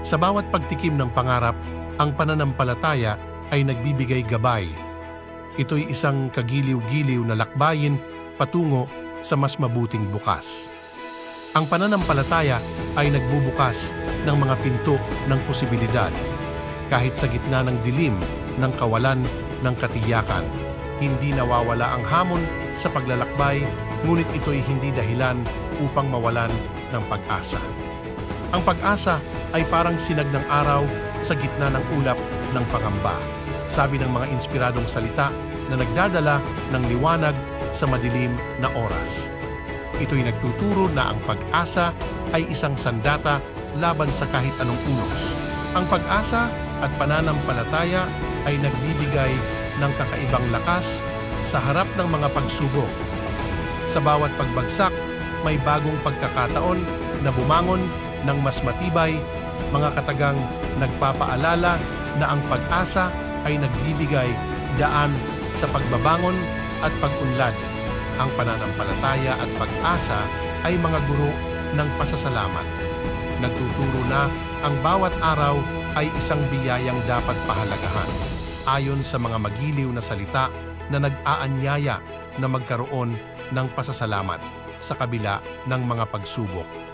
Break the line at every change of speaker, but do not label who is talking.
Sa bawat pagtikim ng pangarap, ang pananampalataya ay nagbibigay gabay. Ito'y isang kagiliw-giliw na lakbayin patungo sa mas mabuting bukas. Ang pananampalataya ay nagbubukas ng mga pinto ng posibilidad. Kahit sa gitna ng dilim ng kawalan ng katiyakan, hindi nawawala ang hamon sa paglalakbay, ngunit ito'y hindi dahilan upang mawalan ng pag-asa. Ang pag-asa ay parang sinag ng araw sa gitna ng ulap ng pangamba. Sabi ng mga inspiradong salita na nagdadala ng liwanag sa madilim na oras. Ito'y nagtuturo na ang pag-asa ay isang sandata laban sa kahit anong unos. Ang pag-asa at pananampalataya ay nagbibigay ng kakaibang lakas sa harap ng mga pagsubok. Sa bawat pagbagsak, may bagong pagkakataon na bumangon ng mas matibay, mga katagang nagpapaalala na ang pag-asa ay nagbibigay daan sa pagbabangon at pag-unlad. Ang pananampalataya at pag-asa ay mga guro ng pasasalamat. Nagtuturo na ang bawat araw ay isang biyayang dapat pahalagahan, ayon sa mga magiliw na salita na nag-aanyaya na magkaroon ng pasasalamat sa kabila ng mga pagsubok.